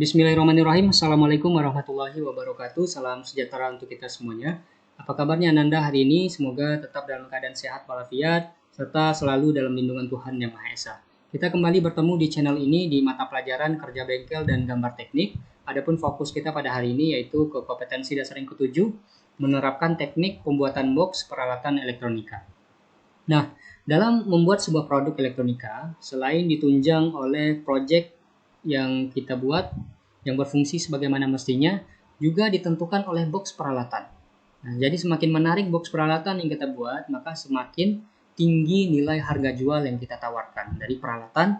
Bismillahirrahmanirrahim. Assalamualaikum warahmatullahi wabarakatuh. Salam sejahtera untuk kita semuanya. Apa kabarnya Ananda hari ini? Semoga tetap dalam keadaan sehat walafiat, serta selalu dalam lindungan Tuhan Yang Maha Esa. Kita kembali bertemu di channel ini di mata pelajaran kerja bengkel dan gambar teknik. Adapun fokus kita pada hari ini yaitu ke kompetensi dasar yang ketujuh, menerapkan teknik pembuatan box peralatan elektronika. Nah, dalam membuat sebuah produk elektronika, selain ditunjang oleh proyek yang kita buat, yang berfungsi sebagaimana mestinya, juga ditentukan oleh box peralatan. Nah, jadi semakin menarik box peralatan yang kita buat, maka semakin tinggi nilai harga jual yang kita tawarkan dari peralatan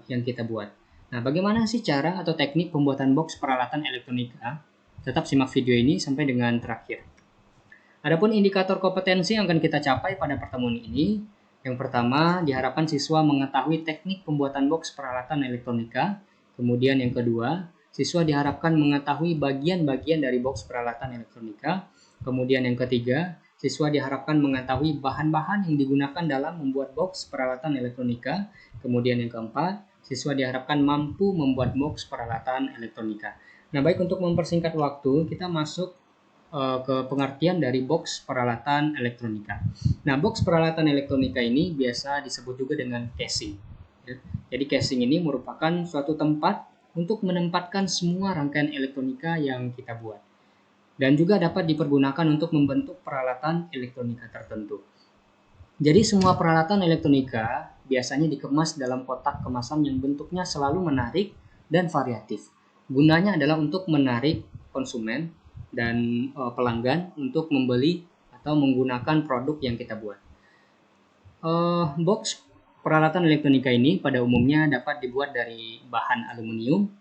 yang kita buat. Nah, bagaimana sih cara atau teknik pembuatan box peralatan elektronika? Tetap simak video ini sampai dengan terakhir. Adapun indikator kompetensi yang akan kita capai pada pertemuan ini, yang pertama, diharapkan siswa mengetahui teknik pembuatan box peralatan elektronika. Kemudian yang kedua, siswa diharapkan mengetahui bagian-bagian dari box peralatan elektronika. Kemudian yang ketiga, siswa diharapkan mengetahui bahan-bahan yang digunakan dalam membuat box peralatan elektronika. Kemudian yang keempat, siswa diharapkan mampu membuat box peralatan elektronika. Nah, baik, untuk mempersingkat waktu, kita masuk ke pengertian dari box peralatan elektronika. Nah, box peralatan elektronika ini biasa disebut juga dengan casing. Jadi casing ini merupakan suatu tempat untuk menempatkan semua rangkaian elektronika yang kita buat. Dan juga dapat dipergunakan untuk membentuk peralatan elektronika tertentu. Jadi semua peralatan elektronika biasanya dikemas dalam kotak kemasan yang bentuknya selalu menarik dan variatif. Gunanya adalah untuk menarik konsumen dan pelanggan untuk membeli atau menggunakan produk yang kita buat. Box peralatan elektronika ini pada umumnya dapat dibuat dari bahan aluminium,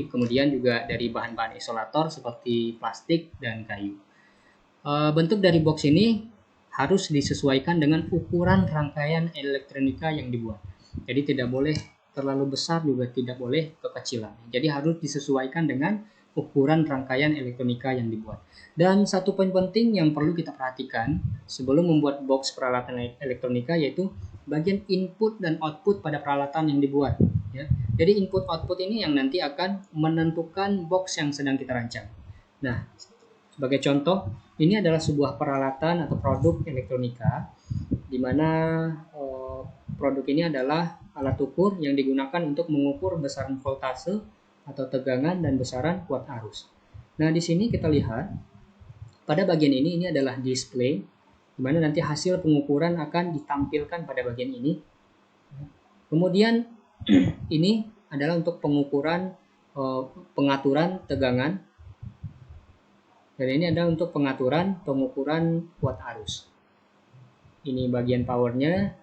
kemudian juga dari bahan-bahan isolator seperti plastik dan kayu. Bentuk dari box ini harus disesuaikan dengan ukuran rangkaian elektronika yang dibuat. Jadi tidak boleh terlalu besar, juga tidak boleh kekecilan. Jadi harus disesuaikan dengan ukuran rangkaian elektronika yang dibuat. Dan satu poin penting yang perlu kita perhatikan sebelum membuat box peralatan elektronika yaitu bagian input dan output pada peralatan yang dibuat. Ya. Jadi input output ini yang nanti akan menentukan box yang sedang kita rancang. Nah, sebagai contoh, ini adalah sebuah peralatan atau produk elektronika di mana produk ini adalah alat ukur yang digunakan untuk mengukur besaran voltase atau tegangan dan besaran kuat arus. Nah, di sini kita lihat pada bagian ini adalah display, di mana nanti hasil pengukuran akan ditampilkan pada bagian ini. Kemudian ini adalah untuk pengukuran pengaturan tegangan, dan ini adalah untuk pengukuran kuat arus. Ini bagian powernya,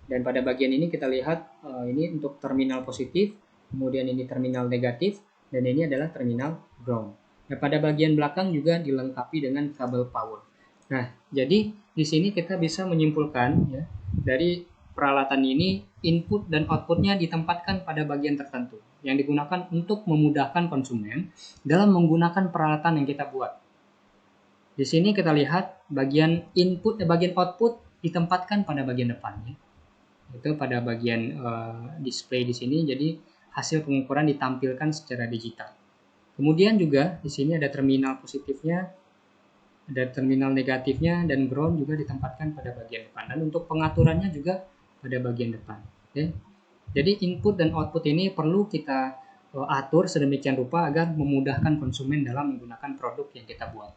dan pada bagian ini kita lihat ini untuk terminal positif, kemudian ini terminal negatif, dan ini adalah terminal ground. Nah, pada bagian belakang juga dilengkapi dengan kabel power. Nah, jadi di sini kita bisa menyimpulkan ya, dari peralatan ini input dan outputnya ditempatkan pada bagian tertentu yang digunakan untuk memudahkan konsumen dalam menggunakan peralatan yang kita buat. Di sini kita lihat bagian bagian output ditempatkan pada bagian depan ya. Itu pada bagian display di sini, jadi hasil pengukuran ditampilkan secara digital. Kemudian juga di sini ada terminal positifnya, ada terminal negatifnya, dan ground juga ditempatkan pada bagian depan. Dan untuk pengaturannya juga pada bagian depan. Ya. Jadi input dan output ini perlu kita atur sedemikian rupa agar memudahkan konsumen dalam menggunakan produk yang kita buat.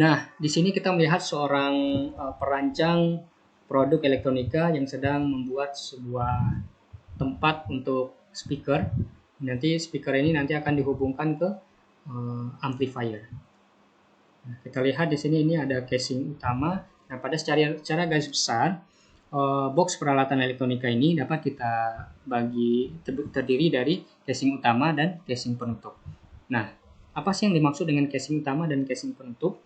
Nah, di sini kita melihat seorang perancang produk elektronika yang sedang membuat sebuah tempat untuk speaker. Nanti speaker ini nanti akan dihubungkan ke amplifier. Nah, kita lihat di sini ini ada casing utama. Nah, pada secara garis besar box peralatan elektronika ini dapat kita bagi terdiri dari casing utama dan casing penutup. Nah, apa sih yang dimaksud dengan casing utama dan casing penutup?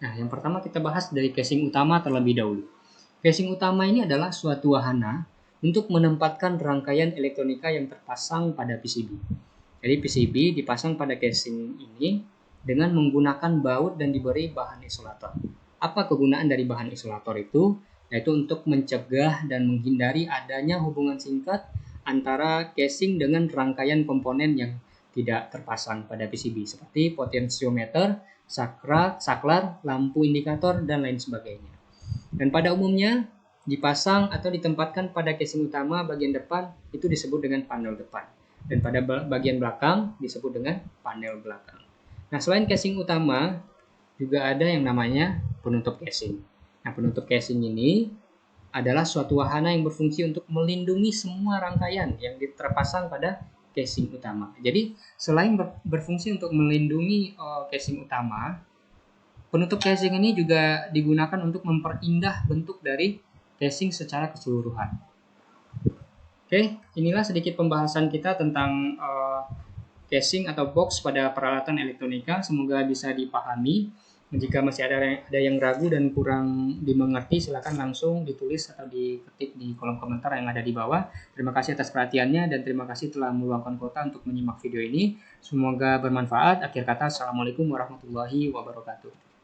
Nah, yang pertama kita bahas dari casing utama terlebih dahulu. Casing utama ini adalah suatu wahana untuk menempatkan rangkaian elektronika yang terpasang pada PCB. Jadi PCB dipasang pada casing ini dengan menggunakan baut dan diberi bahan isolator. Apa kegunaan dari bahan isolator itu? Yaitu untuk mencegah dan menghindari adanya hubungan singkat antara casing dengan rangkaian komponen yang tidak terpasang pada PCB seperti potensiometer, saklar, lampu indikator, dan lain sebagainya. Dan pada umumnya dipasang atau ditempatkan pada casing utama bagian depan itu disebut dengan panel depan. Dan pada bagian belakang disebut dengan panel belakang. Nah, selain casing utama, juga ada yang namanya penutup casing. Nah, penutup casing ini adalah suatu wahana yang berfungsi untuk melindungi semua rangkaian yang terpasang pada casing utama. Jadi, selain berfungsi untuk melindungi casing utama, penutup casing ini juga digunakan untuk memperindah bentuk dari casing secara keseluruhan. Oke, inilah sedikit pembahasan kita tentang casing atau box pada peralatan elektronika. Semoga bisa dipahami. Jika masih ada yang ragu dan kurang dimengerti, silakan langsung ditulis atau diketik di kolom komentar yang ada di bawah. Terima kasih atas perhatiannya dan terima kasih telah meluangkan kuota untuk menyimak video ini. Semoga bermanfaat. Akhir kata, Assalamualaikum warahmatullahi wabarakatuh.